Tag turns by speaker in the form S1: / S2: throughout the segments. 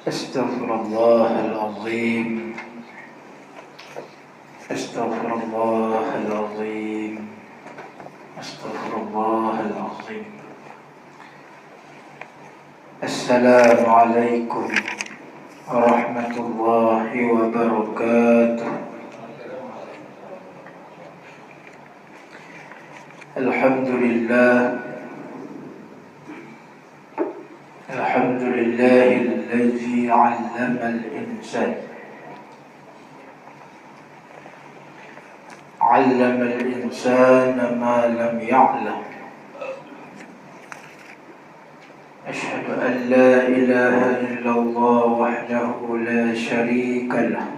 S1: أستغفر الله العظيم. أستغفر الله العظيم. أستغفر الله العظيم. السلام عليكم ورحمة الله وبركاته. الحمد لله. الحمد لله الذي علم الإنسان ما لم يعلم. أشهد أن لا إله إلا الله وحده لا شريك له،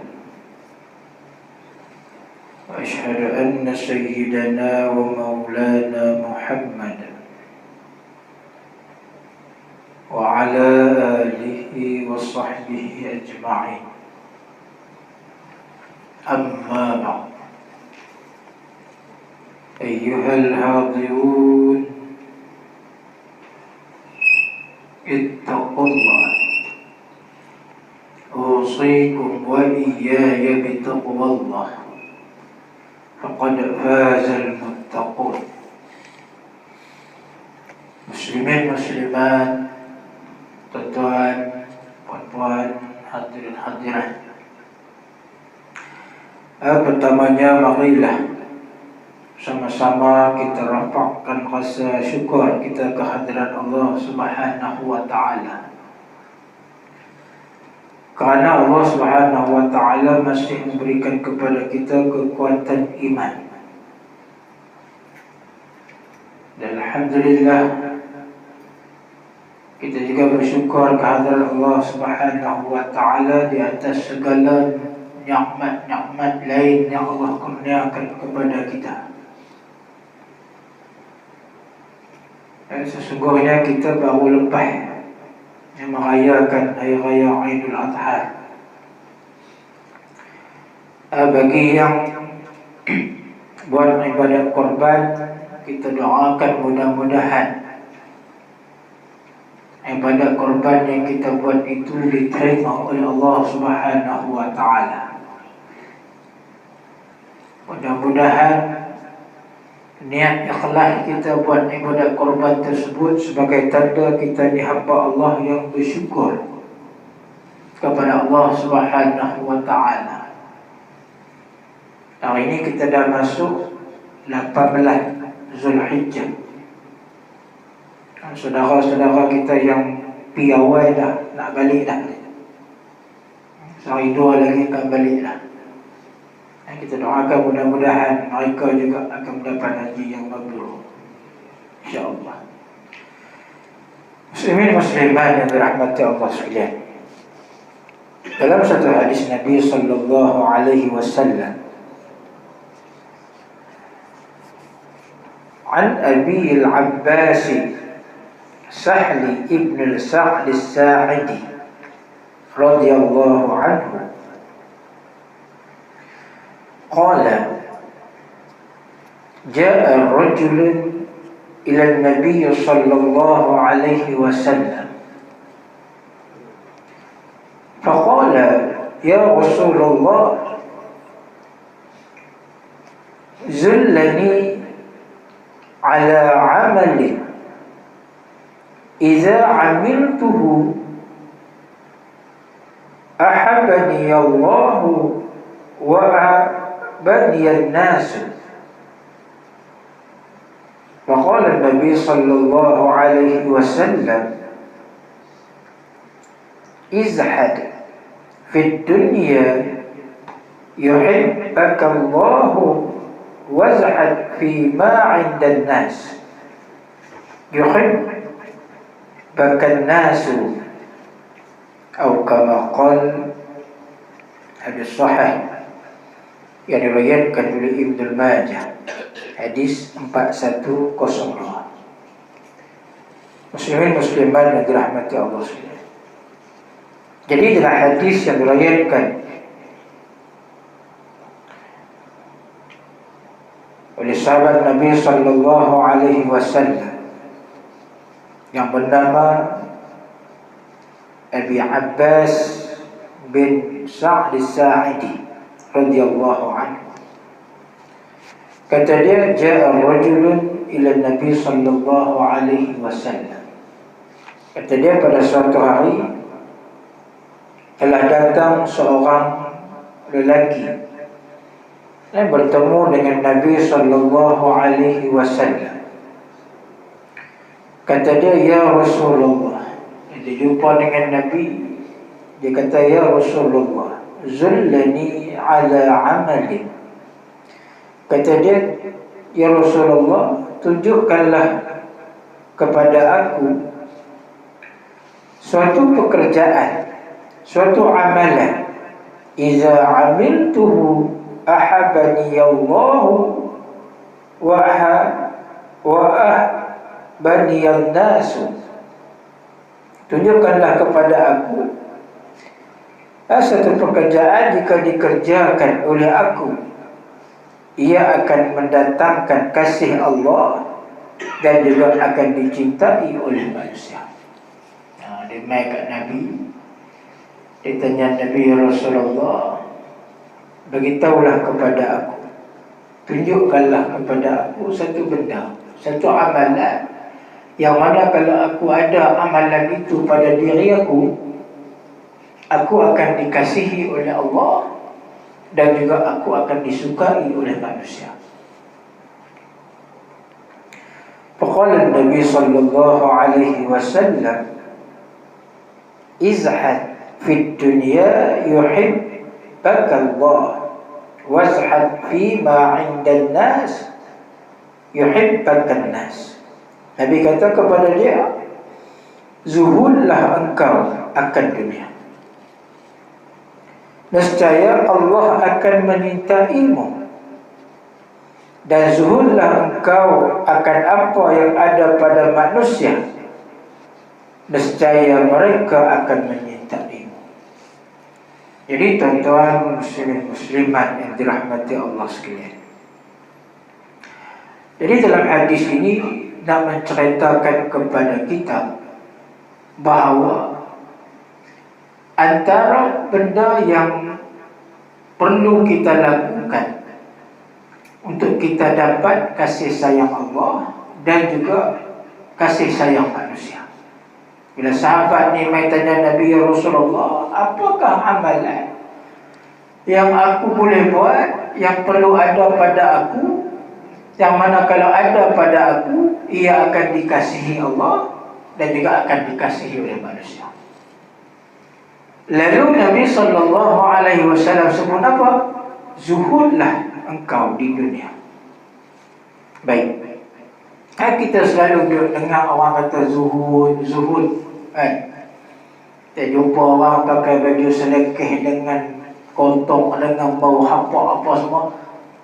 S1: وأشهد أن سيدنا ومولانا محمدا وعلى آله وصحبه أجمعين. أما بعد، أيها الحاضرون، اتقوا الله. أوصيكم وإياي بتقوى الله، فقد فاز المتقون. Muslimin muslimat, tuan-tuan, puan-puan, hadirin hadirat. Pertamanya marilah sama-sama kita rapatkan rasa syukur kita kehadirat Allah Subhanahu wa taala. Kerana Allah Subhanahu wa taala masih memberikan kepada kita kekuatan iman. Dan alhamdulillah, kita juga bersyukur kehadirat Allah Subhanahu wa taala di atas segala nikmat-nikmat lain yang Allah kurniakan kepada kita. Dan sesungguhnya kita baru lepas yang merayakan Hari Raya Aidil Adha. Bagi yang buat ibadat korban, kita doakan mudah-mudahan ibadat korban yang kita buat itu diterima oleh Allah Subhanahu wa taala. Mudah-mudahan niat ikhlas kita buat ibadat korban tersebut sebagai tanda kita ni hamba Allah yang bersyukur kepada Allah Subhanahu wa taala. Hari ini kita dah masuk 18 Zulhijjah. Saudara-saudara kita yang piawai dah nak balik dah. Sehari dua lagi akan balik dah. Kita doakan mudah-mudahan mereka juga akan mendapat haji yang mabrur, insya-Allah. Muslimin muslimat yang dirahmati Allah sekalian, dalam satu hadis Nabi sallallahu alaihi wasallam, an Abi al-Abbas Sahli ibn al-Sa'd al-Sa'idi radhiyallahu anhu قال جاء رجل إلى النبي صلى الله عليه وسلم فقال يا رسول الله زلني على عمل إذا عملته أحبني الله بني الناس. فقال النبي صلى الله عليه وسلم ازهد في الدنيا يحبك الله وازهد فيما عند الناس يحبك الناس، أو كما قال. Hadis sahih yang diriwayatkan oleh Ibnu Majah, hadis 4102. Muslimin muslimat yang dirahmati Allah sekalian. Jadi dalam hadis yang diriwayatkan oleh sahabat Nabi sallallahu alaihi wasallam yang bernama Abi Abbas bin Sa'd As-Sa'idi radhiyallahu anhu. Kata dia, ja'a rajulun ila Nabi sallallahu alaihi wasallam. Kata dia, pada suatu hari telah datang seorang lelaki dan bertemu dengan Nabi sallallahu alaihi wasallam. Kata dia, ya Rasulullah. Dia jumpa dengan Nabi. Dia kata, ya Rasulullah, zullani ala amalin. Kata dia, ya Rasulullah, tunjukkanlah kepada aku suatu pekerjaan, suatu amalan. Iza amiltuhu ahabani Allahu wa ahbani an-nasu. Tunjukkanlah kepada aku satu pekerjaan jika dikerjakan oleh aku, ia akan mendatangkan kasih Allah dan juga akan dicintai oleh manusia. Dia mai kat Nabi. Dia tanya Nabi, ya Rasulullah, beritahulah kepada aku, tunjukkanlah kepada aku satu benda, satu amalan yang mana kalau aku ada amalan itu pada diri aku akan dikasihi oleh Allah dan juga aku akan disukai oleh manusia. Faqala Nabi sallallahu alaihi wasallam, izhad fid dunya yuhibbaka Allah, wazhad fi ma 'indan nas yuhibbaka an-nas. Nabi kata kepada dia, zuhudlah engkau akan dunia, nescaya Allah akan menyintaimu, dan zuhudlah engkau akan apa yang ada pada manusia, nescaya mereka akan menyintaimu. Jadi tuan-tuan muslimin muslimat yang dirahmati Allah sekalian, jadi dalam hadis ini nak menceritakan kepada kita bahawa antara benda yang perlu kita lakukan untuk kita dapat kasih sayang Allah dan juga kasih sayang manusia. Bila sahabat ni mai tanya Nabi, ya Rasulullah, apakah amalan yang aku boleh buat, yang perlu ada pada aku, yang mana kalau ada pada aku, ia akan dikasihi Allah dan juga akan dikasihi oleh manusia. Lalu Nabi sallallahu alaihi wasallam sebut apa? Zuhudlah engkau di dunia. Baik. Kita selalu dengar orang kata zuhud, zuhud. Kita jumpa orang pakai baju selekeh dengan kontong, dengan bau hapak apa semua.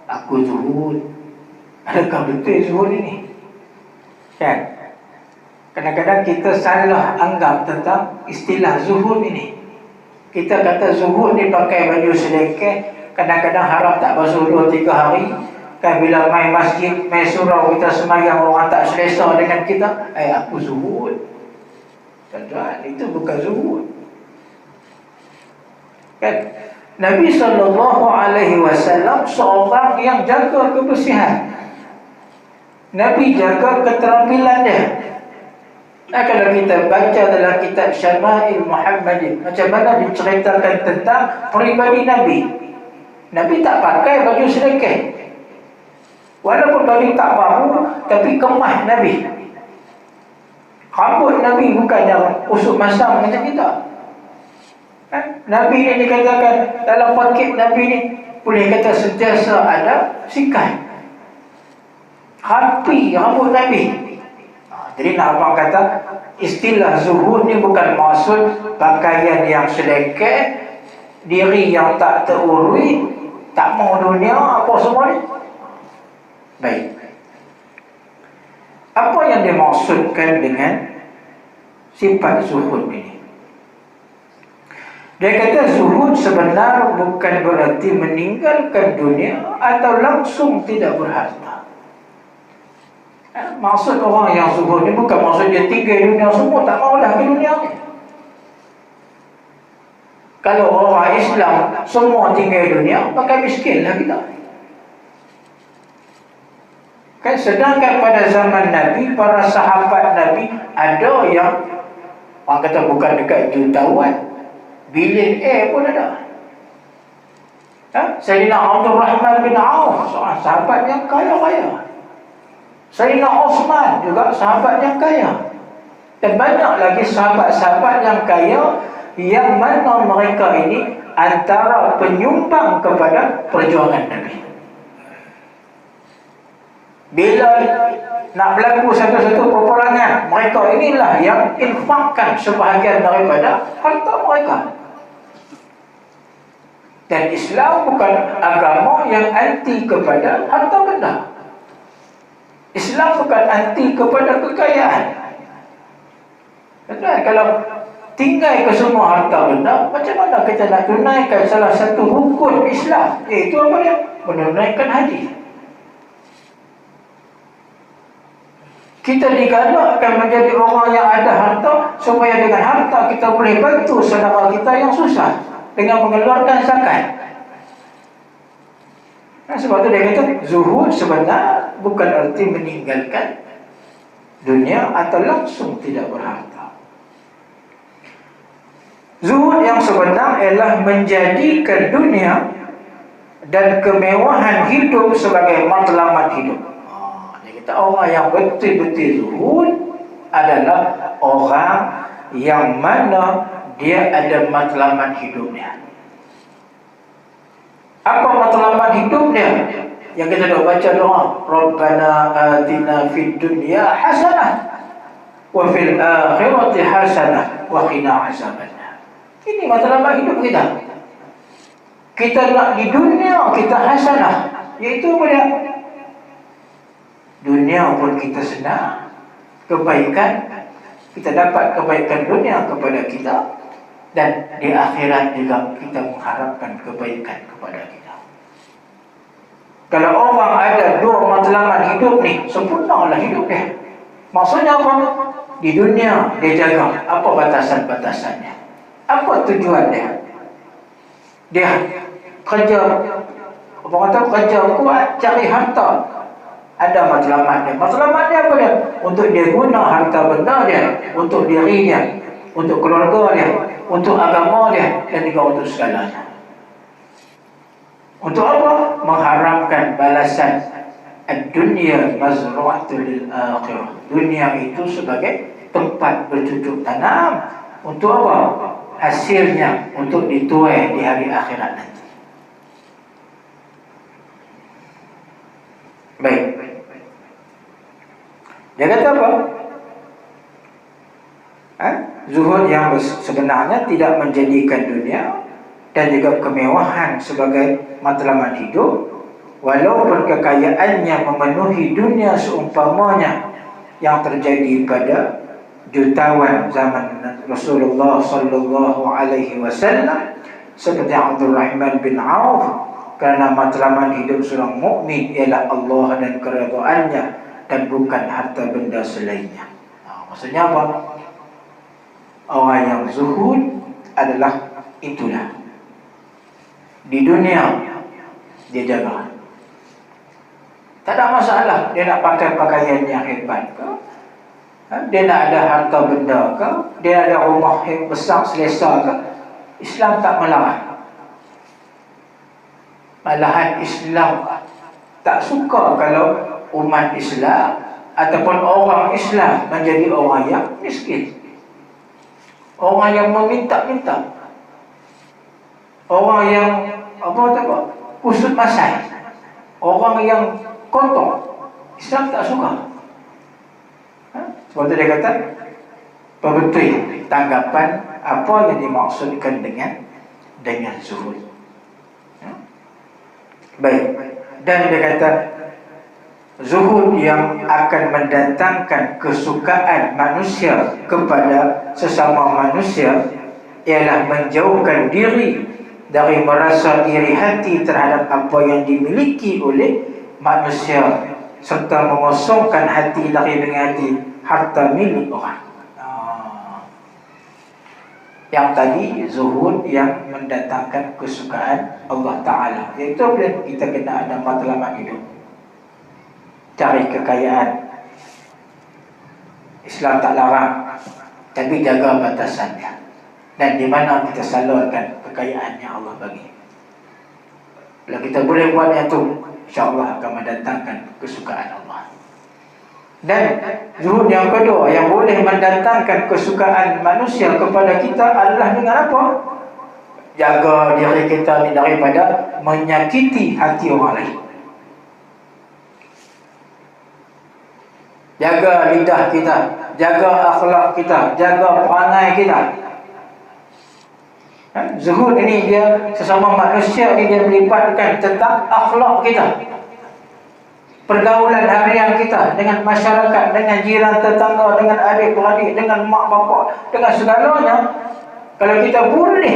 S1: Aku zuhud. Adakah betul zuhud ini? Kan? Kadang-kadang kita salah anggap tentang istilah zuhud ini. Kita kata zuhud ni pakai baju selekeh, kadang-kadang harap tak basuh 2-3 hari. Kan bila main masjid, main surau, kita semayang, orang tak selesa dengan kita, aku zuhud. Tuan-tuan, itu bukan zuhud. Kan? Nabi SAW seorang yang jaga kebersihan. Nabi jaga keterampilan dia. Nah, kalau kita baca dalam kitab Syama'il Muhammadin, macam mana diceritakan tentang peribadi Nabi. Nabi tak pakai baju selekeh. Walaupun baju tak baru, tapi kemah Nabi. Rambut Nabi bukan yang usuk masam macam kita. Nabi ni dikatakan dalam pakit Nabi ni boleh kata sentiasa ada sikat. Rapi rambut Nabi. Jadi nak abang kata istilah zuhud ni bukan maksud pakaian yang selekeh, diri yang tak terurui, tak mau dunia apa semua ni. Baik. Apa yang dimaksudkan dengan sifat zuhud ini? Dia kata zuhud sebenar bukan berarti meninggalkan dunia atau langsung tidak berharta. Maksud orang yang zuhud ni bukan maksud dia tinggal dunia semua, tak maulah ke dunia ni. Kalau orang Islam semua tinggal dunia, maka miskinlah kita. Kan sedangkan pada zaman Nabi, para sahabat Nabi ada yang orang kata bukan dekat jutawan, bilion pun ada. Sayyidina Abdul Rahman bin Auf, seorang sahabat yang kaya-kaya. Sayyidina Osman juga sahabat yang kaya. Dan banyak lagi sahabat-sahabat yang kaya yang mana mereka ini antara penyumbang kepada perjuangan Nabi. Bila nak berlaku satu-satu peperangan, mereka inilah yang infakkan sebahagian daripada harta mereka. Dan Islam bukan agama yang anti kepada harta benda. Islam bukan anti kepada kekayaan. Betul? Kalau tinggal ke semua harta benda, macam mana kita nak tunaikan salah satu rukun Islam, iaitu apa dia? Menunaikan haji. Kita digalakkan menjadi orang yang ada harta supaya dengan harta kita boleh bantu saudara kita yang susah dengan mengeluarkan zakat. Sebab itu dia kata zuhud sebenarnya bukan arti meninggalkan dunia atau langsung tidak berharta. Zuhud yang sebenar ialah menjadikan dunia dan kemewahan hidup sebagai matlamat hidup. Dia kata orang yang betul-betul zuhud adalah orang yang mana dia ada matlamat hidupnya. Apa matlamat hidupnya? Yang kita dah baca doa, Rabbana atina fid dunya hasanah wa fil akhirati hasanah wa qina azabannar. Ini matlamat hidup kita. Kita nak di dunia kita hasanah, iaitu apa dia? Dunia pun kita senang, kebaikan, kita dapat kebaikan dunia kepada kita, dan di akhirat juga kita mengharapkan kebaikan kepada kita. Kalau orang ada dua matlamat hidup ni, sempurnalah hidup dia. Maksudnya apa? Di dunia dia jaga apa batasan-batasannya, apa tujuan dia. Dia kerja, apa kata, kerja kuat, cari harta. Ada matlamatnya. Matlamatnya apa dia? Untuk dia guna harta benda dia, untuk dirinya, untuk keluarga dia, untuk agama dia, dan juga untuk segalanya. Untuk apa? Mengharapkan balasan. Ad-dunya mazru'atul lil akhirah. Dunia itu sebagai tempat bercocok tanam. Untuk apa? Hasilnya untuk dituai di hari akhirat nanti. Baik. Dia kata apa? Zuhud yang sebenarnya tidak menjadikan dunia dan juga kemewahan sebagai matlamat hidup, walaupun kekayaannya memenuhi dunia seumpamanya yang terjadi pada jutawan zaman Rasulullah sallallahu alaihi wasallam, seperti Abdul Rahman bin Auf, kerana matlamat hidup seorang mukmin ialah Allah dan keredaannya dan bukan harta benda selainnya. Maksudnya apa? Orang yang zuhud adalah itulah. Di dunia dia jaga. Tak ada masalah dia nak pakai pakaian yang hebat ke, dia nak ada harta benda ke, dia ada rumah yang besar selesa ke, Islam tak melarang. Malahan Islam tak suka kalau umat Islam ataupun orang Islam menjadi orang yang miskin, orang yang meminta-minta, orang yang kusut masai, orang yang kotor. Islam tak suka. Sebab itu dia kata betul tanggapan apa yang dimaksudkan dengan zuhud. Baik. Dan dia kata zuhud yang akan mendatangkan kesukaan manusia kepada sesama manusia ialah menjauhkan diri dari merasa iri hati terhadap apa yang dimiliki oleh manusia, serta mengosongkan hati dari mengingati harta milik orang. Yang tadi zuhud yang mendatangkan kesukaan Allah Ta'ala, iaitu bila kita kena ada matlamat hidup, cari kekayaan. Islam tak larang, tapi jaga batasannya. Dan di mana kita salurkan kekayaan yang Allah bagi. Bila kita boleh buat yang itu, insya-Allah akan mendatangkan kesukaan Allah. Dan zuhud yang kedua yang boleh mendatangkan kesukaan manusia kepada kita adalah dengan apa? Jaga diri kita daripada menyakiti hati orang lain. Jaga lidah kita, jaga akhlak kita, jaga perangai kita. Zuhud ini dia sesama manusia ini dia melibatkan tentang akhlak kita, pergaulan harian kita dengan masyarakat, dengan jiran tetangga, dengan adik-beradik, dengan mak bapak, dengan segalanya. Kalau kita boleh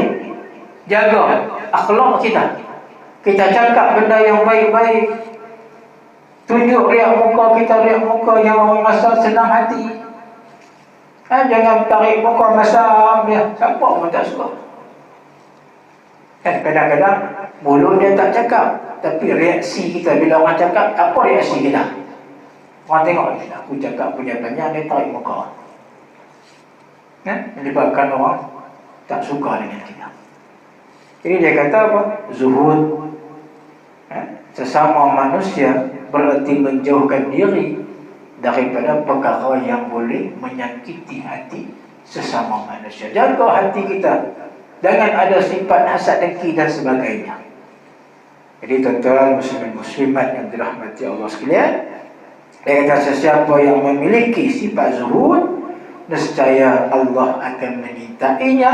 S1: jaga akhlak kita, kita cakap benda yang baik-baik, tunjuk riak muka kita, riak muka yang orang rasa senang hati. Jangan tarik muka masam dia, siapa pun tak suka. Kadang-kadang mulut dia tak cakap, tapi reaksi kita bila orang cakap, apa reaksi kita? Orang tengok, aku cakap punya banyak, dia tarik muka. Menyebabkan orang tak suka dengan kita. Jadi dia kata apa? Zuhud sesama manusia berarti menjauhkan diri daripada perkara yang boleh menyakiti hati sesama manusia. Jaga hati kita, jangan ada sifat hasad, dengki dan sebagainya. Jadi tuan-tuan muslimin muslimat yang dirahmati Allah sekalian, dia kata sesiapa yang memiliki sifat zuhud, nescaya Allah akan menyintainya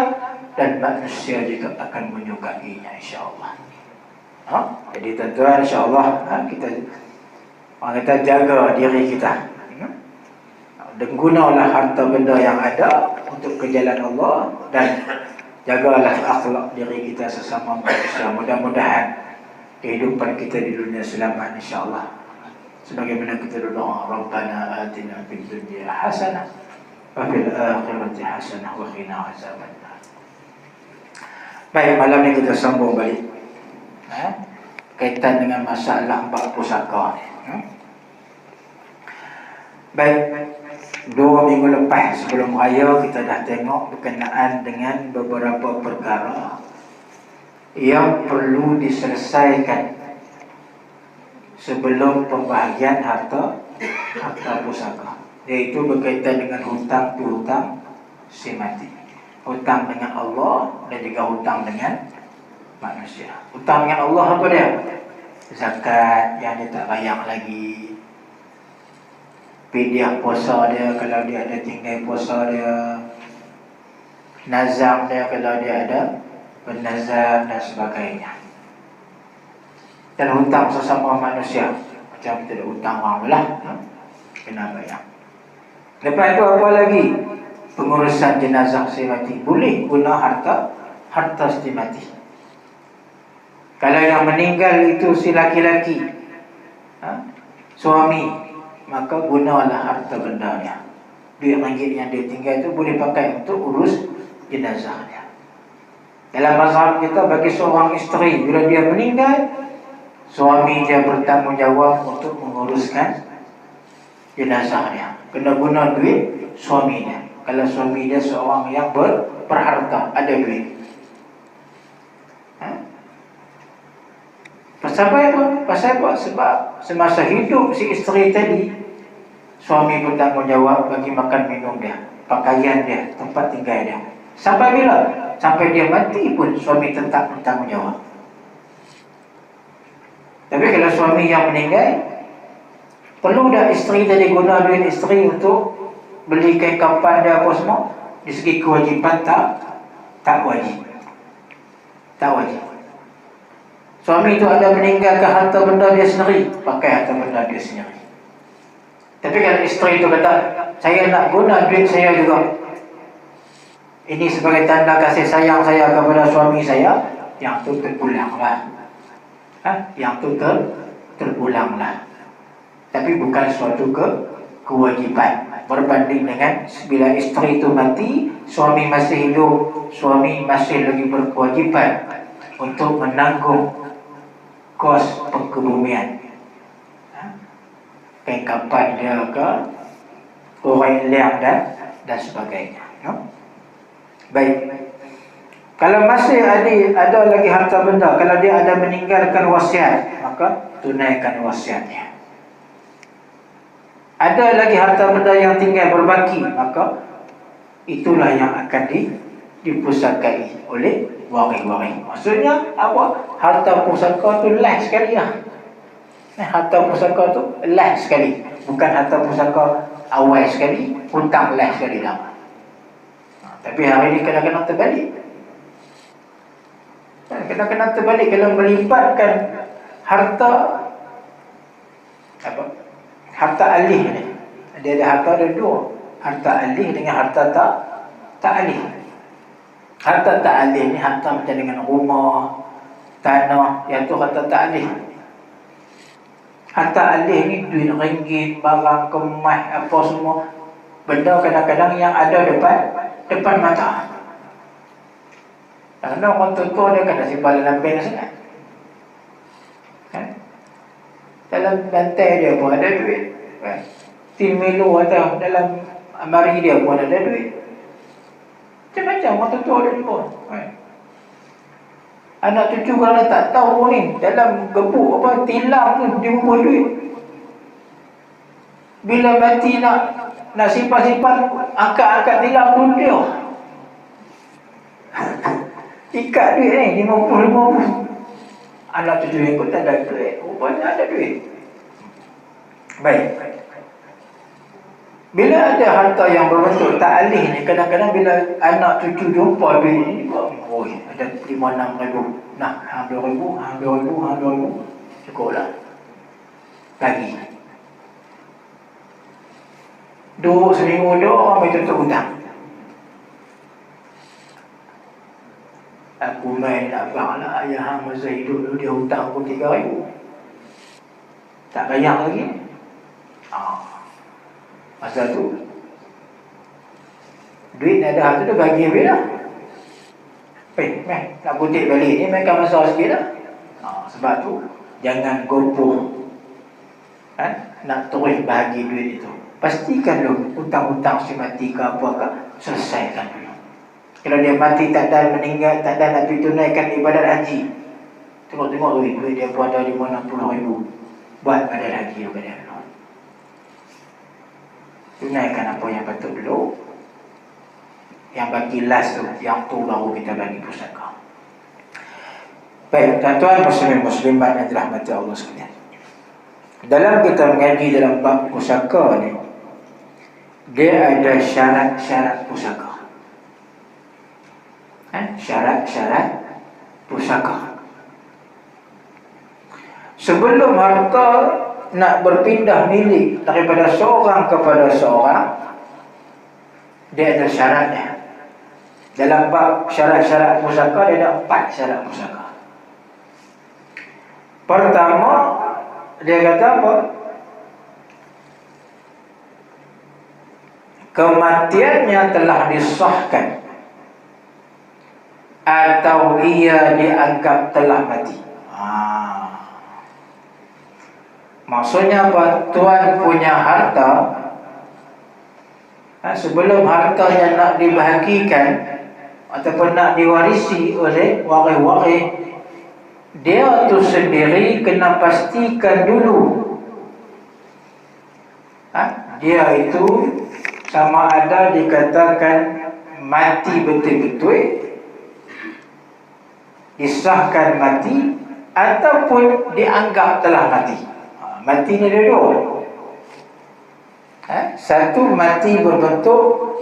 S1: dan manusia juga akan menyukainya, insya-Allah. Jadi tuan-tuan, insya-Allah kita orang kata jaga diri kita. Dan gunalah harta benda yang ada untuk ke jalan Allah, dan jagalah akhlak diri kita sesama manusia. Mudah-mudahan kehidupan kita di dunia selamat, insya-Allah. Sebagaimana kita berdoa, Rabbana atina fid dunya hasanah wa fil akhirati hasanah wa qina azabannar. Baik, malam ni kita sambung balik kaitan dengan masalah bab pusaka ni. Baik, 2 minggu lepas sebelum raya kita dah tengok berkenaan dengan beberapa perkara yang perlu diselesaikan sebelum pembahagian harta pusaka, iaitu berkaitan dengan hutang piutang si mati, hutang dengan Allah dan juga hutang dengan manusia. Hutang dengan Allah apa dia? Zakat yang dia tak bayar lagi, fidyah puasa dia kalau dia ada tinggal puasa dia, nazar dia kalau dia ada bernazar dan sebagainya. Dan hutang sesama manusia, macam kita ada hutang orang lah, kena bayar. Lepas itu apa lagi? Pengurusan jenazah si mati, boleh guna harta si mati. Kalau yang meninggal itu si laki-laki, suami, maka gunalah harta benda dia. Duit ringgit yang dia tinggal itu boleh pakai untuk urus jenazah dia. Dalam mazhab kita, bagi seorang isteri, bila dia meninggal, suami dia bertanggungjawab untuk menguruskan jenazah dia. Kena guna duit suami dia. Kalau suami dia seorang yang berharta, ada duit. Pasal apa? Pasal apa? Sebab semasa hidup si isteri tadi, suami bertanggungjawab bagi makan minum dia, pakaian dia, tempat tinggal dia. Sampai bila? Sampai dia mati pun suami tetap bertanggungjawab. Tapi kalau suami yang meninggal, perlu dah isteri tadi guna duit isteri untuk beli kain kapan dia apa semua? Di segi kewajipan tak wajib. Tak wajib. Suami itu ada meninggalkan harta benda dia sendiri, pakai harta benda dia sendiri. Tapi kalau isteri itu kata, saya nak guna duit saya juga, ini sebagai tanda kasih sayang saya kepada suami saya, yang tu terpulanglah. Yang tu terpulanglah. Tapi bukan suatu kewajipan. berbanding dengan bila isteri itu mati, suami masih hidup, suami masih lagi berkewajiban untuk menanggung kos pengkebumian, pengkapan dia ke orang liang dan sebagainya. Baik. Kalau masih ada lagi harta benda, kalau dia ada meninggalkan wasiat, maka tunaikan wasiatnya. Ada lagi harta benda yang tinggal berbaki, maka itulah yang akan dipusakai oleh waris-waris. Maksudnya apa? Harta pusaka tu last sekali lah. Harta pusaka tu last sekali, bukan harta pusaka awal sekali, hutang last sekali lah. Tapi hari ini kena terbalik. Kena terbalik kalau melibatkan harta apa? Harta alih ni. Dia ada harta ada dua. Harta alih dengan harta tak alih. Harta tak alih ni harta macam dengan rumah, tanah, yang tu harta tak alih. Harta alih ni duit ringgit, barang kemas, apa semua. Benda kadang-kadang yang ada depan mata. Kadang-kadang orang tua dia kena simpan dalam bank sangat. Dalam bantai dia pun ada duit. Tin melu atau dalam amari dia pun ada duit. Macam-macam orang tua dia pun. Anak cucu kalau tak tahu ni, dalam gebuk apa tilam tu dia pun duit. Bila mati nak simpan-simpan, angkat-angkat tilam tu dia. Ikat duit ni 50-50. Anak cucu yang pun tak ada duit, rupanya ada duit. Baik. Bila ada harta yang berbentuk tak alih ni, kadang-kadang bila anak cucu jumpa duit ni, oh, ada 5-6 ribu. Nah, hang 2 ribu, hang 2 ribu, hang 2 ribu. Cukuplah. Lagi. Duduk seminggu dia, orang tutup hutang. Aku main nak bang lah, ayah hang masa hidup dulu dia hutang aku 3 ribu. Tak bayar lagi. Masa tu duit ada harta tu bagi habis lah. Nak kutip balik ni mereka masa sikit lah. Sebab tu jangan gopoh nak terus bagi duit itu. Pastikan dulu hutang-hutang si mati ke apa ke, selesaikan dulu. Kalau dia mati tak ada meninggal, tak ada nak tunaikan ibadat haji, tengok-tengok duit dia pun ada 50-60 ribu. Buat pada lagi kepada Allah. Tunaikan apa yang patut dulu. Yang bagi last tu, yang tu baru kita bagi pusaka. Baik, tuan-tuan muslimin-muslimat yang dirahmati Allah sekalian. Dalam kita mengaji dalam bab pusaka ni, dia ada syarat-syarat pusaka. Syarat-syarat pusaka. Sebelum harta nak berpindah milik daripada seorang kepada seorang, dia ada syaratnya. Dalam bab syarat-syarat pusaka, dia ada 4 syarat pusaka. Pertama, dia kata apa? Kematiannya telah disahkan atau ia dianggap telah mati. Maksudnya apa? Tuan punya harta, sebelum hartanya nak dibahagikan ataupun nak diwarisi oleh waris-waris, dia tu sendiri kena pastikan dulu dia itu sama ada dikatakan mati betul-betul, disahkan mati, ataupun dianggap telah mati. Mati ni ada 2. Satu, mati berbentuk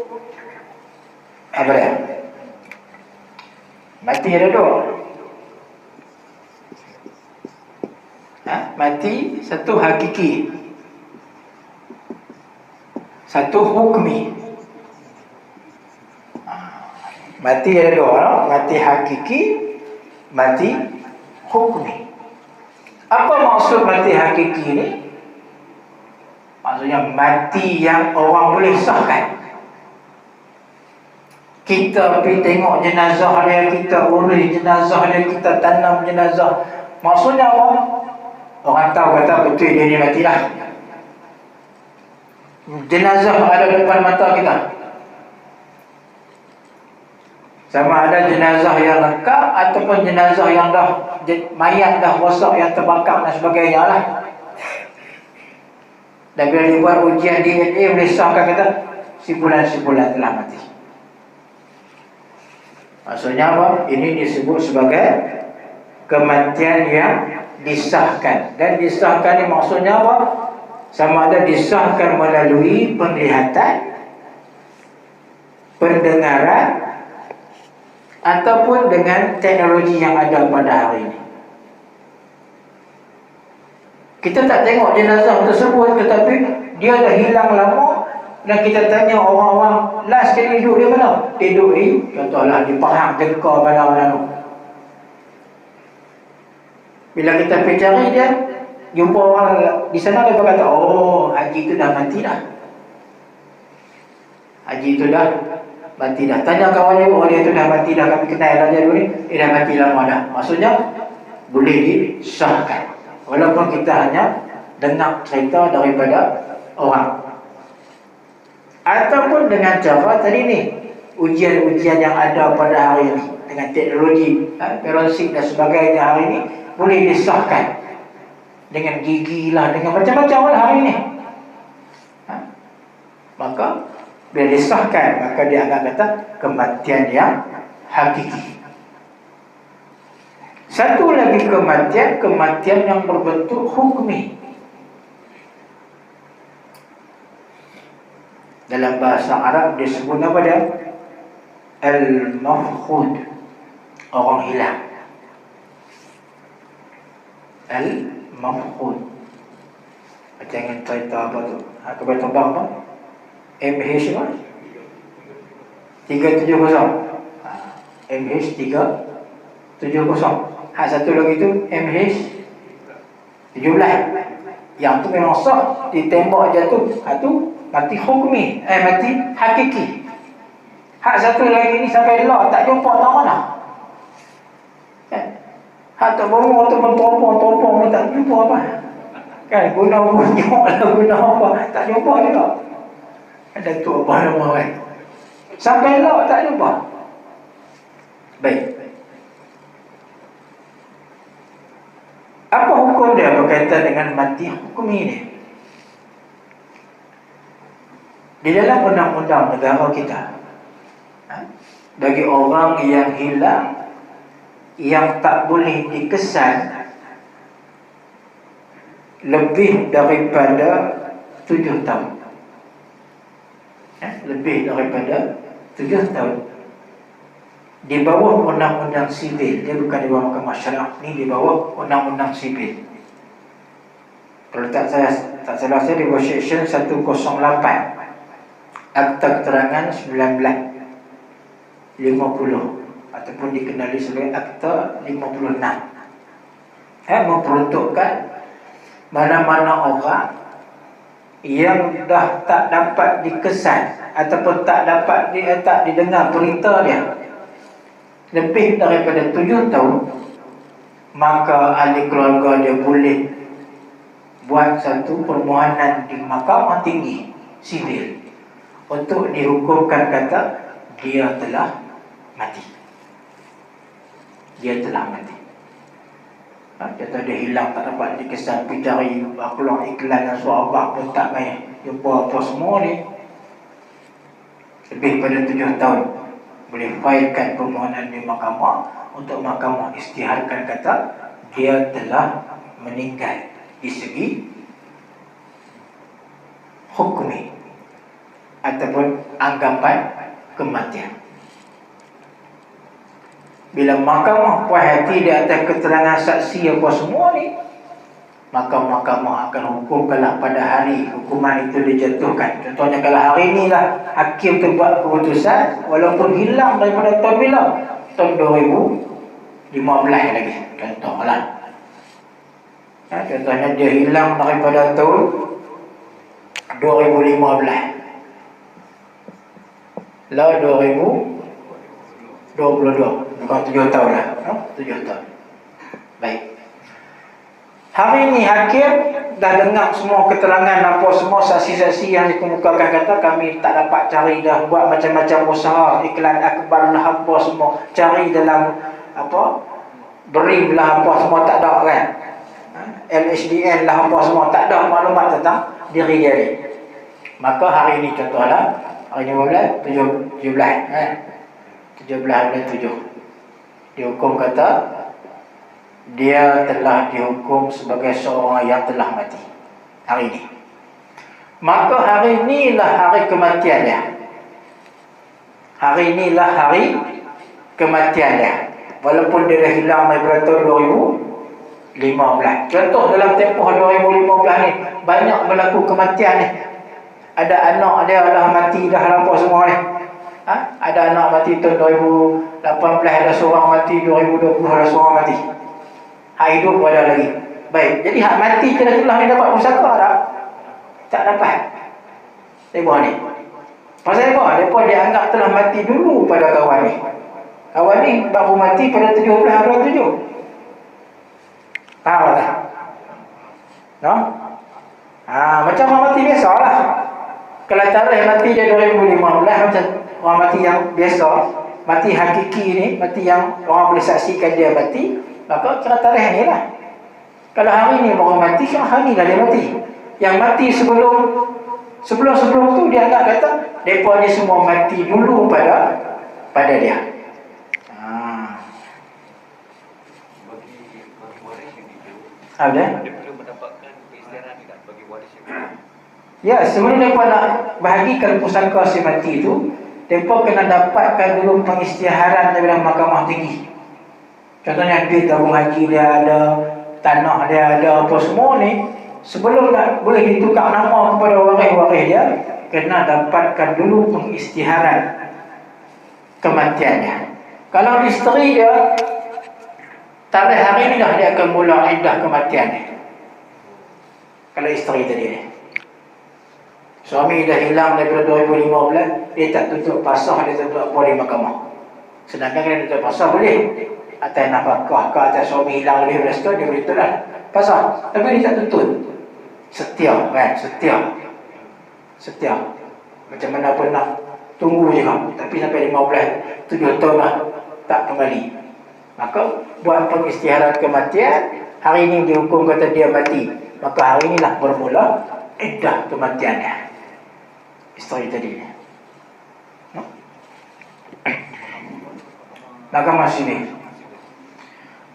S1: apa dia? Mati ada 2. Mati satu hakiki, satu hukmi. Mati ada 2, mati hakiki, mati hukmi. Apa maksud mati hakiki ni? Maksudnya mati yang orang boleh sahkan. Kita pergi tengok jenazah dia, kita urus jenazah dia, kita tanam jenazah. Maksudnya apa? Orang tahu kata betul dia ni mati dah. Jenazah ada depan mata kita. Sama ada jenazah yang lengkap ataupun jenazah yang dah mayat dah rosak, yang terbakar dan sebagainya lah. Dan bila dibuat ujian DNA boleh sahkan kata simpulan-simpulan telah mati. Maksudnya apa? Ini disebut sebagai kematian yang disahkan. Dan disahkan ni maksudnya apa? Sama ada disahkan melalui penglihatan, pendengaran, ataupun dengan teknologi yang ada pada hari ini. Kita tak tengok jenazah tersebut, tetapi dia dah hilang lama. Dan kita tanya orang-orang last kali duduk di mana? Dia duduk di, contohlah di Pahang, Jengkau, mana-mana. Bila kita pergi cari dia, jumpa orang di sana, dia berkata, oh, haji itu dah mati dah. Haji itu dah mati dah. Tanya kawan dia, oh dia itu dah mati dah, kami kenal lah dia dulu ni. Dia dah mati lama dah. Maksudnya boleh disahkan, walaupun kita hanya dengar cerita daripada orang. Ataupun dengan cara tadi ni, ujian-ujian yang ada pada hari ini dengan teknologi forensik dan sebagainya hari ini boleh disahkan dengan gigi lah, dengan macam-macam lah hari ini. Maka bila disahkan, maka dia akan kata kematian yang hakiki. Satu lagi kematian yang berbentuk hukmi. Dalam bahasa Arab disebut apa dia? Al-mafkhud, orang hilang. Al-mafkhud. Macam yang cerita apa tu? Kapal terbang apa? MH apa? 370. MH 370. Hak satu lagi tu MH 17. Yang tu memang sah, ditembak jatuh. Hak tu mati hukmi, mati hakiki. Hak satu lagi ni sampai lah tak jumpa tak mana. Hak tak baru tu mentopong tak jumpa apa. Kan guna bunyok lah, guna apa, tak jumpa juga. Ada tu apa nama kan. Sampai lah tak jumpa. Baik. Apa hukum dia berkaitan dengan mati hukmi ni? Di dalam undang-undang negara kita, bagi orang yang hilang, yang tak boleh dikesan lebih daripada 7 tahun, lebih daripada 7 tahun, di bawah undang-undang sivil. Dia bukan di bawah mahkamah syariah, ni di bawah undang-undang sivil. Kalau tak salah saya di bawah section 108 Akta Keterangan 1950, ataupun dikenali sebagai Akta 56, memperuntukkan mana-mana orang yang dah tak dapat dikesan ataupun tak dapat tak didengar berita dia lebih daripada 7 tahun, maka ahli keluarga dia boleh buat satu permohonan di Mahkamah Tinggi Sivil untuk dihukumkan kata dia telah mati. Dia telah mati. Kata dia hilang, tak dapat dikesan, pergi cari, keluar iklan dan suabak pun tak main jumpa apa semua ni. Lebih pada 7 tahun boleh filekan permohonan di mahkamah untuk mahkamah isytiharkan kata dia telah meninggal di segi hukmi ataupun anggapan kematian. Bila mahkamah puas hati di atas keterangan saksi apa semua ni, maka mahkamah akan hukumkanlah pada hari hukuman itu dijatuhkan. Contohnya kalau hari inilah hakim tu buat keputusan, walaupun hilang daripada tahun bila? Tahun 2015 lagi, contohlah. Contohnya dia hilang daripada tahun 2015. Lah 2022. Bukan 7 tahun lah. 7 tahun. Baik. Hari ini hakim dah dengar semua keterangan apa semua saksi-saksi yang dikemukakan, kata kami tak dapat cari, dah buat macam-macam usaha, iklan akbar lah apa semua, cari dalam apa BRIM lah apa semua tak ada kan, LHDN lah apa semua tak ada maklumat tentang diri dia ni. Maka hari ini contohlah, hari ni berapa? 17 bulan 7 dihukum, kata dia telah dihukum sebagai seorang yang telah mati hari ini. Maka hari inilah hari kematian dia. Hari inilah hari kematian dia. Walaupun dia dah hilang daripada tahun 2015. Contoh dalam tempoh 2015 ni banyak berlaku kematian ni. Ada anak dia dah mati dah lapar semua ni. Ada anak mati tahun 2018, ada seorang mati 2020, ada seorang mati. Hak hidup ada lagi. Baik, jadi hak mati kena tulah ni dapat pusaka tak? Tak dapat. Tengok ni. Pasal apa? Mereka dianggap telah mati dulu pada kawan ni. Kawan ni baru mati pada 17 bulan 7. Faham tak? No? Macam orang mati biasa lah. Kalau tarikh mati dia 2015, macam orang mati yang biasa, mati hakiki ni, mati yang orang boleh saksikan dia mati, maka kira tarikh ni lah. Kalau hari ni baru mati, kira hari ni dah dia mati. Yang mati sebelum tu dia anggap kata mereka ni semua mati dulu pada dia. Ada?
S2: Dia perlu mendapatkan keistiaran tidak bagi waris yang
S1: Ya, sebelum mereka nak bahagikan pusaka si mati itu, mereka kena dapatkan dulu pengisytiharan daripada mahkamah tinggi. Contohnya duit tabung haji dia ada, tanah dia ada, apa semua ni, sebelum nak boleh ditukar nama kepada waris-waris dia, kena dapatkan dulu pengisytiharan kematiannya. Kalau isteri dia, tarikh hari ni dah dia akan mula iddah kematiannya. Kalau isteri tadi ni, suami dah hilang daripada 2015, dia tak tutup pasah, dia tutup apa di mahkamah. Sedangkan dia tutup pasah boleh, atas nafkah ke atas suami hilang lebih daripada situ, dia boleh tutup lah pasah. Tapi dia tak tutup. Setia kan, setia. Macam mana pun nak tunggu je kan, tapi sampai 7 tahun lah tak kembali. Maka buat pengisytiharan kematian, hari ini dihukum kata dia mati, maka hari inilah bermula iddah kematiannya isteri tadi ni. Mahkamah sini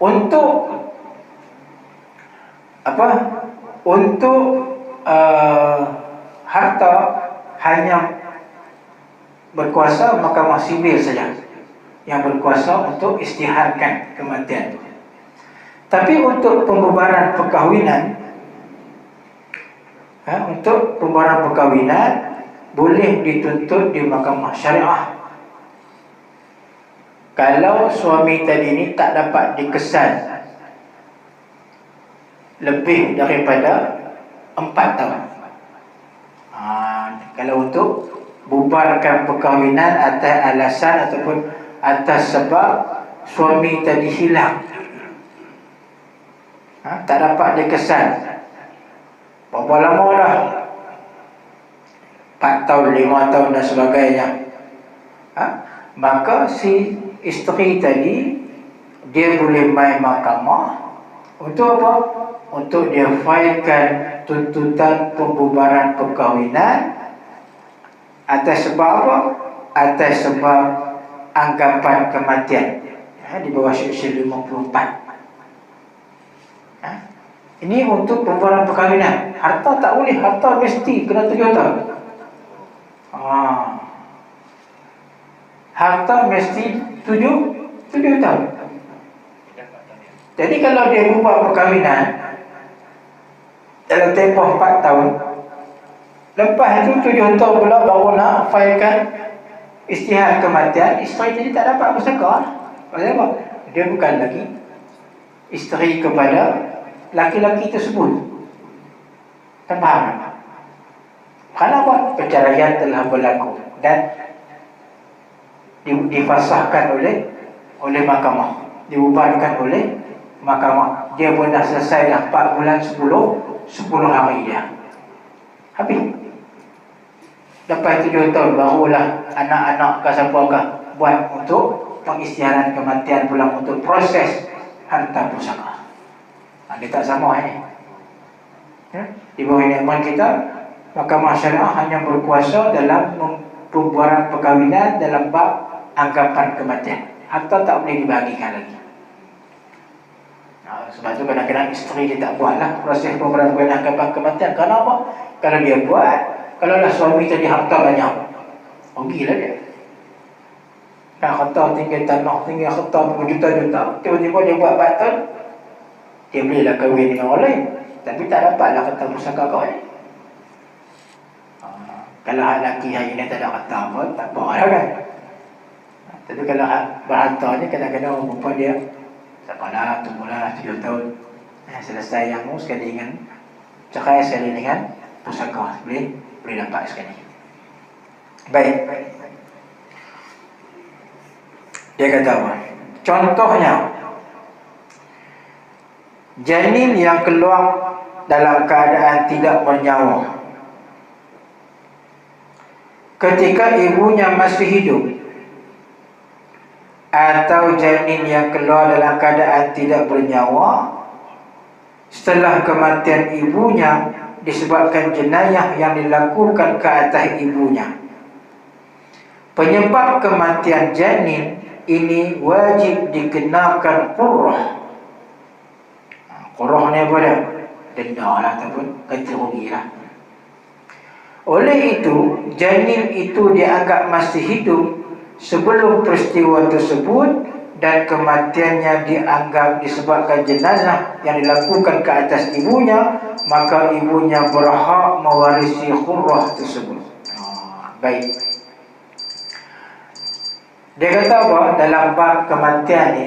S1: untuk apa? Untuk harta hanya berkuasa mahkamah sivil saja yang berkuasa untuk isytiharkan kematian. Tapi untuk pembubaran perkahwinan, untuk pembubaran perkahwinan boleh dituntut di mahkamah syariah. Kalau suami tadi ni tak dapat dikesan lebih daripada 4 tahun. Kalau untuk bubarkan perkahwinan atas alasan ataupun atas sebab suami tadi hilang, tak dapat dikesan, berapa lama dah, 4 tahun, 5 tahun dan sebagainya, maka si isteri tadi dia boleh main mahkamah untuk apa? Untuk dia filekan tuntutan pembubaran perkahwinan atas sebab apa? Atas sebab anggapan kematian, di bawah Seksyen 54. Ini untuk pembubaran perkahwinan. Harta tak boleh, harta mesti kena 7 tahun. Harta mesti 7 tahun. Jadi kalau dia bubar perkahwinan dalam tempoh 4 tahun, lepas itu 7 tahun pula baru nak filekan isytihar kematian, isteri tadi tak dapat pusaka. Pasal apa? Dia bukan lagi isteri kepada laki-laki tersebut. Tak faham? Kenapa? Perceraian telah berlaku dan difasahkan oleh mahkamah, dibubarkan oleh mahkamah. Dia pun dah selesai dah 4 bulan 10 hari dia. Habis. Lepas 7 tahun barulah anak-anak ke siapakah buat untuk pengisytiharan kematian pula, untuk proses harta pusaka. Dia tak sama ni. Di bawah nikmat kita, mahkamah syariah hanya berkuasa dalam pembuaran perkahwinan dalam bab anggapan kematian. Harta tak boleh dibagikan lagi. Sebab tu kadang-kadang isteri dia tak buat lah proses pembuaran anggapan kematian. Kenapa? Kalau dia buat, kalau lah suami tadi harta banyak, rugilah dia. Harta tinggal tanah, tinggal harta berjuta-juta, tiba-tiba dia buat batal, dia bolehlah kahwin dengan orang lain, tapi tak dapatlah harta pusaka kau ni. Kalau hak lelaki hari ni tak ada harta apa, tak apa lah kan. Tapi kalau hak berharta ni, kadang-kadang orang perempuan dia tak apalah, tunggulah 7 tahun, selesai yang mu sekali dengan cerai, sekali dengan pusaka, boleh dapat sekali. Baik. Dia kata apa? Contohnya, janin yang keluar dalam keadaan tidak bernyawa ketika ibunya masih hidup, atau janin yang keluar dalam keadaan tidak bernyawa setelah kematian ibunya disebabkan jenayah yang dilakukan ke atas ibunya. Penyebab kematian janin ini wajib dikenakan qurrah. Qurrah ni apa dia? Denda lah ataupun ganti rugi lah. Oleh itu, janin itu dianggap masih hidup sebelum peristiwa tersebut dan kematiannya dianggap disebabkan jenazah yang dilakukan ke atas ibunya, maka ibunya berhak mewarisi qurrah tersebut. Baik. Dia kata apa? Dalam bab kematian ni,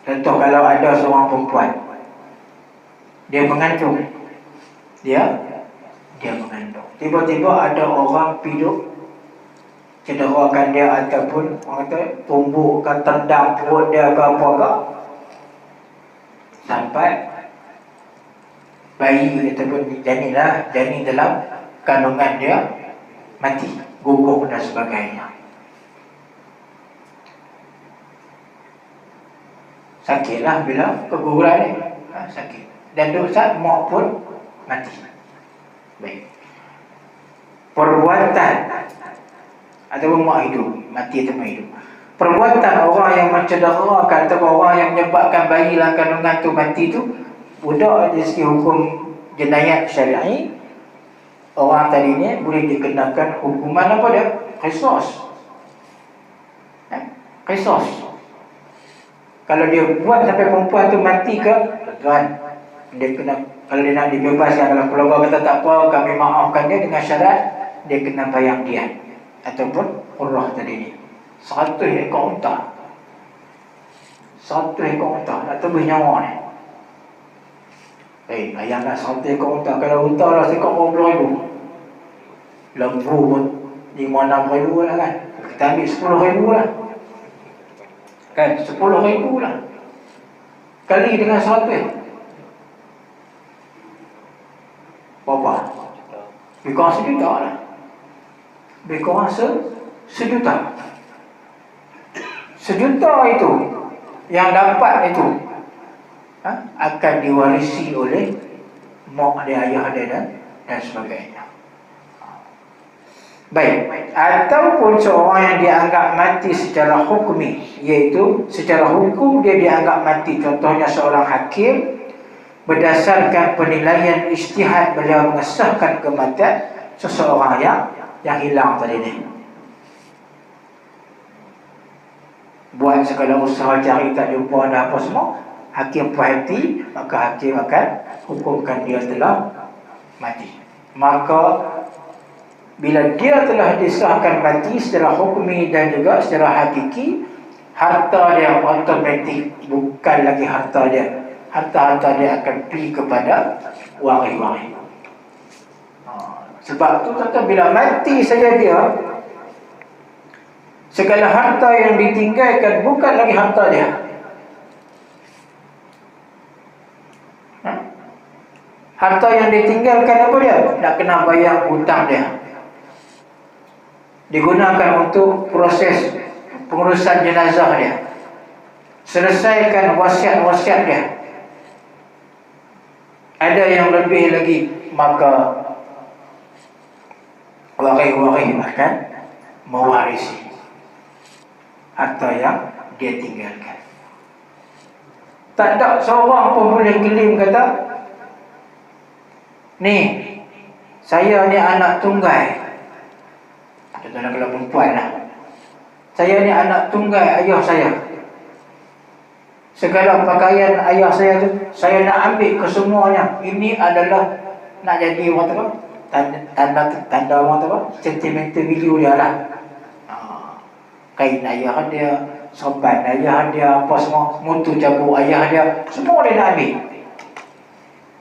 S1: contoh kalau ada seorang perempuan, dia mengandung, dia mengandung, tiba-tiba ada orang piduk cederakan dia ataupun orang kata tumbukkan, tendang perut dia ke apa-apa, sampai bayi ataupun janin dalam kandungan dia mati, gugur dan sebagainya. Sakitlah bila keguguran ni, sakit. Dan dosa mak pun mati. Baik. Perbuatan ataupun mak hidup, mati atau mak hidup. Perbuatan orang yang mencederakan atau orang yang menyebabkan bayi dalam kandungan tu mati tu, budak dari segi hukum jenayat syari'i, orang tadi ni boleh dikenakan hukuman apa dia? Qisas. Qisas. Kalau dia buat sampai perempuan tu mati ke, tuan, dia kena, kalau dia nak dibebaskan, kalau keluarga kata tak apa, kami maafkan dia dengan syarat dia kena bayar diat ataupun qurrah tadi ni 100 ekor unta. 100 ekor unta, nak tebus nyawa ni. Bayangkan 100 ekor unta. Kalau unta lah sekor 20,000, lembu pun 5-6 ribu lah kan. Kita ambil 10 ribu lah kan, 10 ribu lah kali dengan 100, berapa? Lebih kurang sejuta lah. Lebih kurang sejuta. Sejuta itu yang dapat itu akan diwarisi oleh mak dia, ayah dia dan sebagainya. Baik. Ataupun seorang yang dianggap mati secara hukmi, iaitu secara hukum dia dianggap mati. Contohnya seorang hakim berdasarkan penilaian ijtihad beliau mengesahkan kematian seseorang yang hilang tadi ni. Buat segala usaha cari tak jumpa dan apa semua, hakim perhati, maka hakim akan hukumkan dia telah mati. Maka bila dia telah disahkan mati secara hukmi dan juga secara hakiki, harta dia automatik bukan lagi harta dia. Harta-harta dia akan pergi kepada waris-waris. Sebab tu kata bila mati saja dia, segala harta yang ditinggalkan bukan lagi harta dia. Harta yang ditinggalkan apa dia? Nak kena bayar hutang dia. Digunakan untuk proses pengurusan jenazah dia. Selesaikan wasiat-wasiat dia. Ada yang lebih lagi, maka waris akan mewarisi harta yang dia tinggalkan. Tak ada seorang pun boleh klaim kata, ni, saya ni anak tunggal. Contohnya kalau perempuan lah, saya ni anak tunggal ayah saya. Segala pakaian ayah saya tu, saya nak ambil kesemuanya. Ini adalah nak jadi orang tu, tanda orang tu, sentimental value dia lah. Kain ayah dia, sorban ayah dia, apa semua, mutu cabut ayah dia, semua dia nak ambil.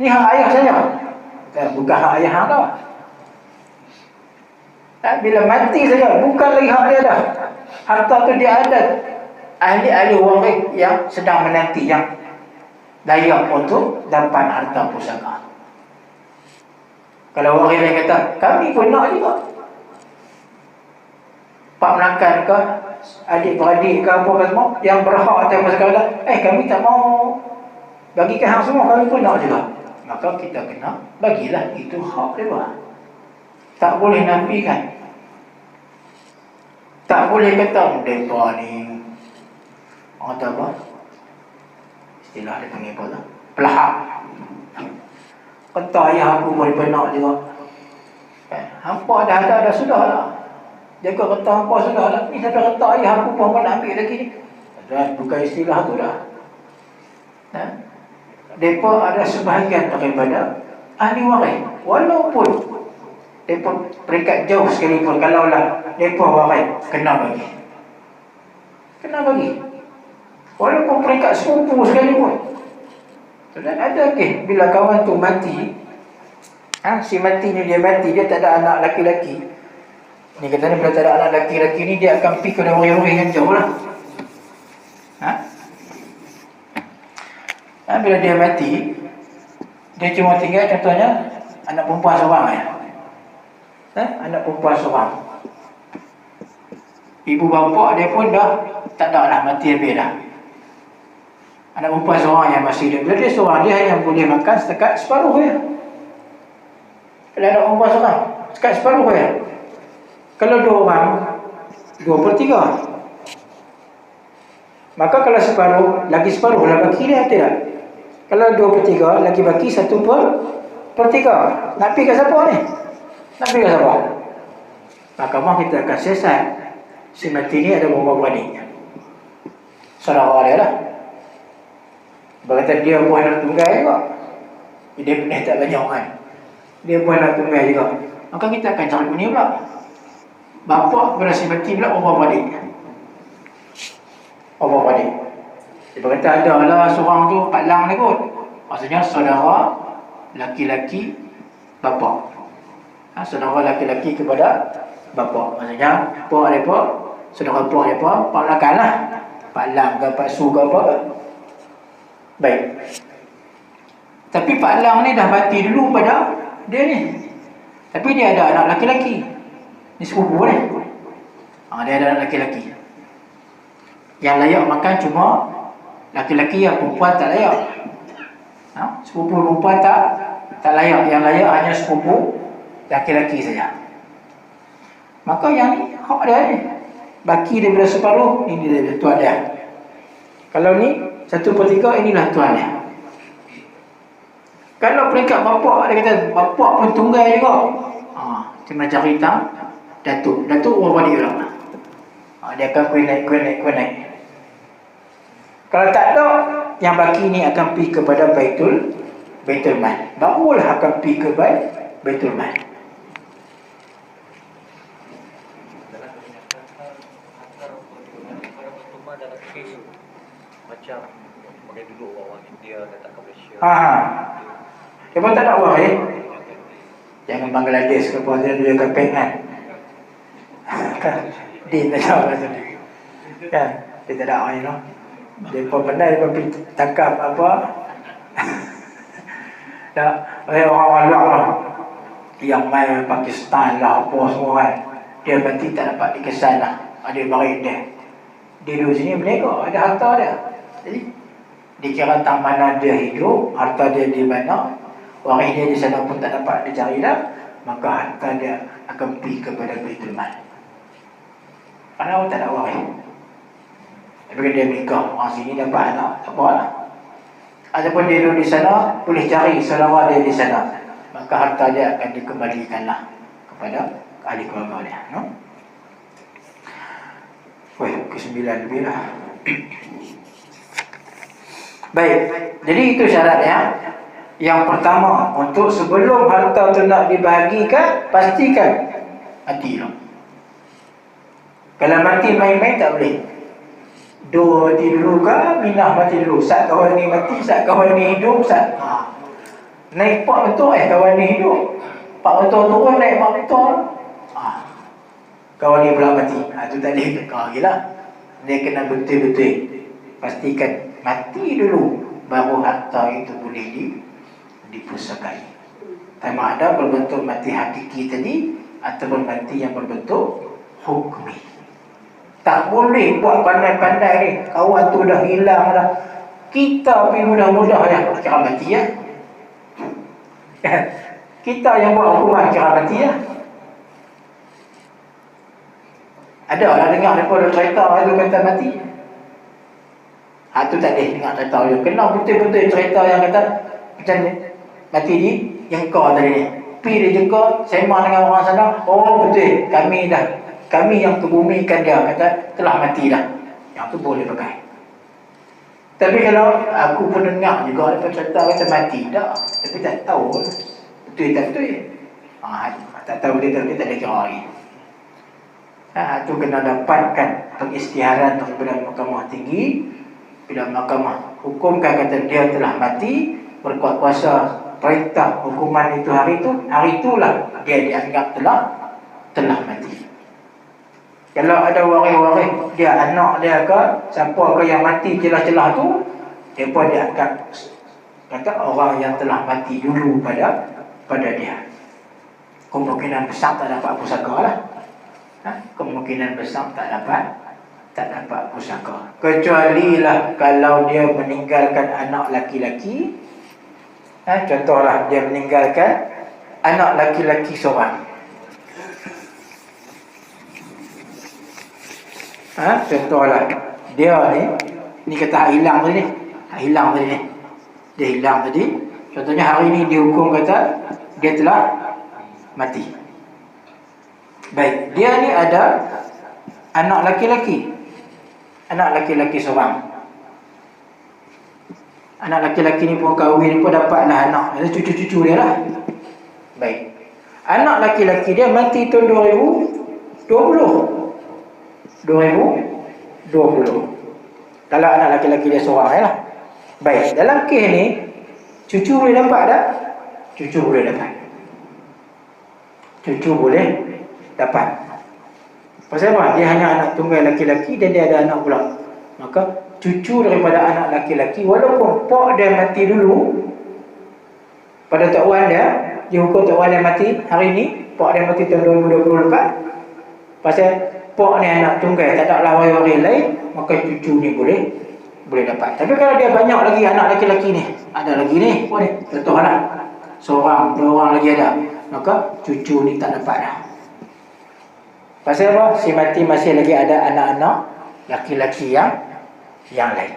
S1: Ni hak ayah saya, bukan hak ayah hang tau. Bila mati saja, bukan lagi hak dia dah. Harta tu dia ada ahli-ahli waris yang sedang menanti, yang layak untuk dapat harta pusaka. Kalau waris lain kata, kami pun nak juga. Pak Melangkan ke, adik-beradik ke apa semua, yang berhak atas pusaka, kami tak mau bagikan hang semua, kami pun nak juga. Maka kita kena bagilah, itu hak dia. Tak boleh nafikan. Tak boleh kata mereka ni orang tahu apa? Istilah dia panggil apa tu? Pelahap. Kata ayah aku boleh benak juga. Hampa dah sudah lah. Jaga kata hampa sudah lah. Ni saya kata ayah aku pun nak ambil lagi ni. Bukan istilah tu dah. Mereka ada sebahagian daripada ahli waris. Walaupun mereka peringkat jauh sekalipun, kalaulah mereka waris, kena bagi. Kena bagi. Walaupun peringkat sepupu sekalipun. Dan ada bila kawan tu mati, si mati ni dia mati, dia tak ada anak laki-laki. Ni katanya bila tak ada anak laki-laki ni, dia akan pergi ke waris yang jauh lah. Bila dia mati, dia cuma tinggal contohnya anak perempuan seorang ya. Anak perempuan seorang. Ibu bapa dia pun dah tak ada lah, mati habis dah. Anak perempuan seorang yang masih hidup. Bila dia seorang, dia hanya boleh makan setakat separuh je. Kalau anak perempuan seorang, setakat separuh je. Kalau dua orang, 2/3. Maka kalau separuh, lagi separuh lah baki dia, tidak? Kalau 2/3, lagi baki 1/3. Nak pergi ke siapa ni? Nak pergi ke siapa? Mahkamah kita akan siasat. Si mati ni ada berapa beradik? Saudara dia lah. Berkata dia pun anak tunggal juga. Dia pernah tak banyak kan? Dia pun anak tunggal juga. Maka kita akan cari ni pula. Bapa kepada si mati pula berapa beradik? Berapa beradik? Dia berkata ada lah seorang tu Pak Lang ni kot. Maksudnya saudara laki-laki bapa. Saudara laki-laki kepada bapa. Maksudnya pak mereka, saudara pak mereka, Pak Melangkan lah. Pak Lang ke Pak Su ke apa ke. Baik. Tapi Pak Lang ni dah mati dulu pada dia ni. Tapi dia ada anak laki-laki. Ni sepupu ni. Dia ada anak laki-laki. Yang layak makan cuma laki-laki, yang perempuan tak layak. Sepupu perempuan tak layak. Yang layak hanya sepupu laki-laki saja. Maka yang ni hak dia ni. Baki dia bila separuh, ini dia tuan dia. Kalau ni 1/3, inilah tuan dia. Kalau peringkat bapak, dia kata bapak pun tunggal juga. Macam cerita Datuk berapa dia orang. Dia akan kuih naik. Kalau tak ada, yang baki ni akan pergi kepada Baitul Mal. Barulah akan pergi ke Baitul Mal.
S2: Macam pakai duduk orang India datang ke Malaysia.
S1: Dia pun tak ada waris. Jangan Bangladesh ke apa dia kepengan. Di negara tu kan, dia tak ada orang, you know. Dia pun pandai, dia pun tangkap apa. Tak, orang luar lah, yang main Pakistan lah, apa semua kan, dia mati tak dapat dikesan lah. Ada barik dia. Dia duduk sini berniaga, ada harta dia. Jadi, dikira tak mana dia hidup, harta dia di mana, waris dia di sana pun tak dapat dicari dah, maka harta dia akan pergi kepada Baitul Mal. Karena orang tak ada waris. Tapi dia menikah, orang sini dapat anak, tak apa lah. Ataupun dia duduk di sana, boleh cari saudara dia di sana, maka harta dia akan dikembalikanlah kepada ahli keluarga dia, no? Weh, ke-9 lebih lah. Baik, jadi itu syaratnya. Yang pertama, untuk sebelum harta tu nak dibahagikan, pastikan mati dulu. Kalau mati main-main tak boleh. Dua mati dulu ke, minah mati dulu. Sat kawan ni mati, sat kawan ni hidup, sat. Naik pak motor, kawan ni hidup. Pak motor turun, naik pak motor. Kawan ni pula mati. Itu tak boleh. Kau lagi lah. Dia kena betul-betul pastikan mati dulu, baru harta itu boleh dipusakai. Sama ada berbentuk mati hakiki tadi, ataupun mati yang berbentuk hukmi. Tak boleh buat pandai-pandai ni. Kawan tu dah hilang dah, kita pergi mudah-mudah ya, kira mati ya. Kita yang buat hukuman kira mati ya. Ada orang dengar daripada cerita itu kata mati. Itu tak boleh dengar cerita dia. Kena betul-betul cerita yang kata macam ni, mati di jengka tadi ni. Pergi dia jengka, sema dengan orang sana. Oh betul, kami yang kebumikan dia, kata telah mati dah. Yang tu boleh pakai. Tapi kalau aku pun dengar juga daripada cerita kata mati dah, tapi tak tahu betul tak betul. Tak tahu betul tak ada kira lagi. Itu kena dapatkan pengisytiharan daripada mahkamah tinggi. Bila mahkamah hukumkan kata dia telah mati, berkuat kuasa perintah hukuman itu hari itulah dia dianggap telah mati. Kalau ada waris-waris dia, anak dia ke siapa ke yang mati celah-celah tu, dia pun dianggap kata orang yang telah mati dulu pada dia. Kemungkinan besar tak dapat pusaka lah. Kemungkinan besar tak dapat pusaka. Kecuali lah kalau dia meninggalkan anak laki-laki. Contohlah dia meninggalkan anak laki-laki seorang. Contohlah dia ni kata hilang tadi. Dia hilang tadi. Contohnya hari ni dihukum kata dia telah mati. Baik, dia ni ada anak laki-laki. Anak laki-laki seorang. Anak laki-laki ni pun kahwin pun dapatlah anak. Ada cucu-cucu dia lah. Baik. Anak laki-laki dia mati tahun 2020. Kalau anak laki-laki dia seorang lah. Baik, dalam kes ni cucu boleh dapat tak? Cucu boleh dapat. Pasal apa? Dia hanya anak tunggal laki-laki dan dia ada anak pula. Maka cucu daripada anak laki-laki, walaupun pak dia mati dulu pada tok wan dia, dihukum tok wan dia mati hari ni, pak dia mati tahun 2024. Pasal pak ni anak tunggal, tak ada waris lain, maka cucu ni boleh dapat. Tapi kalau dia banyak lagi anak laki-laki ni, ada lagi ni, boleh. Contohlah seorang, dua orang lagi ada, maka cucu ni tak dapat dah. Pasal apa? Si mati masih lagi ada anak-anak laki-laki yang lain.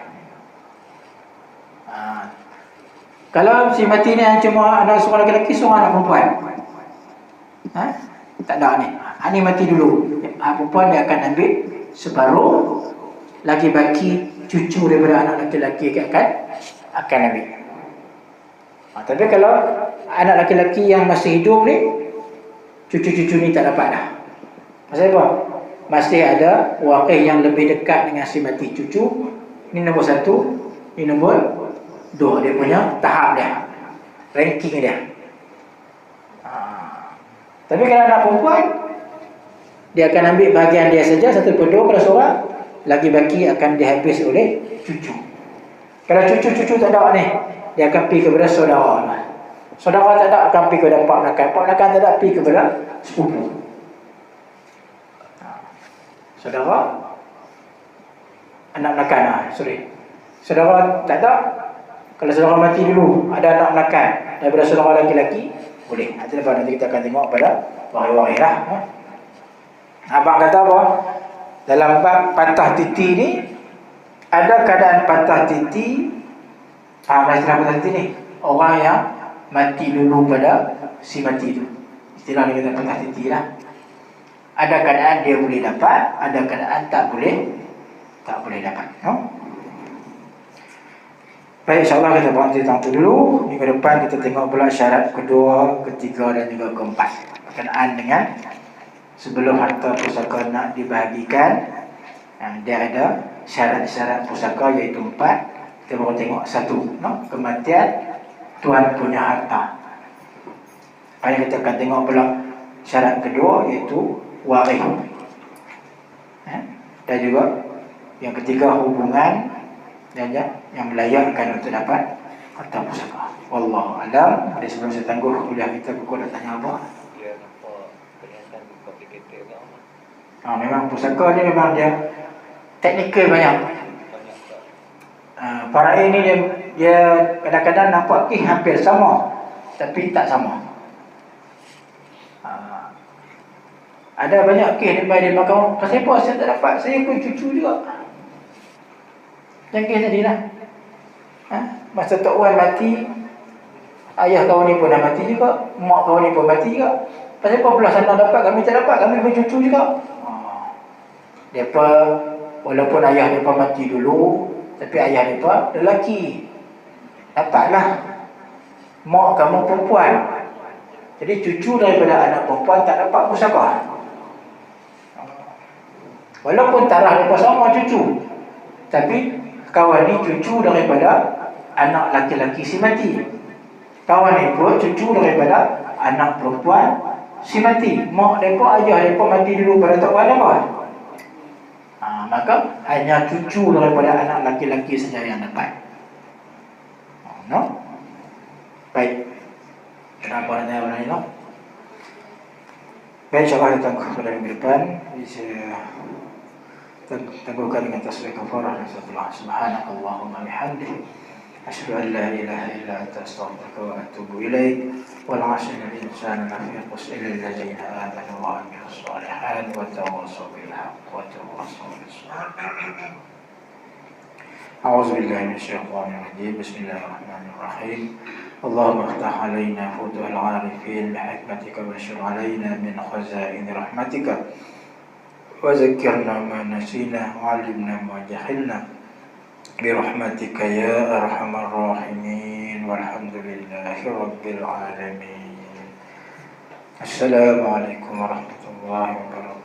S1: Kalau si mati ni cuma ada seorang laki-laki, seorang anak perempuan, tak ada ni. Ni mati dulu, perempuan dia akan ambil separuh, lagi baki cucu daripada anak laki-laki akan ambil. Tapi kalau anak laki-laki yang masih hidup ni, cucu-cucu ni tak dapat dah. Pasal apa? Masih ada waris yang lebih dekat dengan si mati cucu. Ini nombor 1, ini nombor 2. Dia punya tahap dia, ranking dia. Tapi kalau anak perempuan, dia akan ambil bahagian dia saja, 1/2 kalau seorang, lagi baki akan dihabis oleh cucu. Kalau cucu-cucu tak ada ni, dia akan pergi kepada saudara lah. Saudara tak ada akan pergi kepada pak menakan. Pak menakan tak ada pergi kepada sepupu. Saudara anak menakan lah, saudara tak ada. Kalau saudara mati dulu, ada anak menakan daripada saudara laki-laki, boleh. Nanti kita akan tengok pada waris-waris lah. Abang kata apa? Dalam bab patah titi ni, ada keadaan patah titi. Istilah patah titi ni, orang yang mati dulu pada si mati tu. Istilah ni kata patah titi lah. Ada keadaan dia boleh dapat, ada keadaan tak boleh dapat. Baik, insyaAllah kita berhenti tentang itu dulu. Minggu depan kita tengok pula syarat kedua, ketiga dan juga keempat berkenaan dengan sebelum harta pusaka nak dibahagikan. Dia ada syarat-syarat pusaka iaitu 4. Kita baru tengok 1, kematian tuan punya harta. Lepas kita akan tengok pula syarat kedua iaitu waris. Dan juga yang ketiga hubungan dan yang melayakkan untuk dapat harta pusaka. Wallahu alam. Ada sebelum saya tangguh kuliah kita, pukul nak tanya apa?
S2: Dia nampak kelihatan complicated
S1: kan? Memang pusaka ni memang dia teknikal banyak. Para ini dia kadang-kadang nampak hampir sama, tapi tak sama. Ada banyak kes dia makan. Pasal apa saya tak dapat? Saya pun cucu juga. Yang kes tadi lah. Masa Tok Wan mati, ayah kawan ni pun dah mati juga, mak kawan ni pun mati juga. Pasal apa pula sana dapat, kami tak dapat, kami pun cucu juga. Mereka, walaupun ayah mereka mati dulu, tapi ayah mereka lelaki, dapatlah. Mak kamu perempuan, jadi cucu daripada anak perempuan tak dapat pusaka. Walaupun tarah mereka sama cucu, tapi kawan ni cucu daripada anak laki-laki si mati. Kawan ni pun cucu daripada anak perempuan si mati. Mak mereka, ayah mereka mati dulu pada Tok Wan apa? Maka hanya cucu daripada anak laki-laki saja yang dapat. Baik. Kenapa hanya orang ini? Baik, insyaAllah kita tangguh pada minggu depan. Bisa tangguhkan dengan tasbih kafarah dan astagfirullah. Subhanakallahumma bihamdik, asyhadu an la ilaha illa anta, astaghfiruka wa atubu ilaik. Wal 'ashril insana lafi khusr illa alladziina aamanu wa 'amilus shalihaati wa tawassaw bil haqqi wa tawassaw bis sabr. A'udzu billahi minasyaitonir rajim. Bismillahirrahmanirrahim. Allahumma iftah 'alaina futuhal 'arifin bihikmatika wa shur 'alaina min khazain rahmatika. وذكرنا ما نسينا وعلمنا ما جهلنا برحمتك يا أرحم الراحمين والحمد لله رب العالمين. السلام عليكم ورحمة الله وبركاته.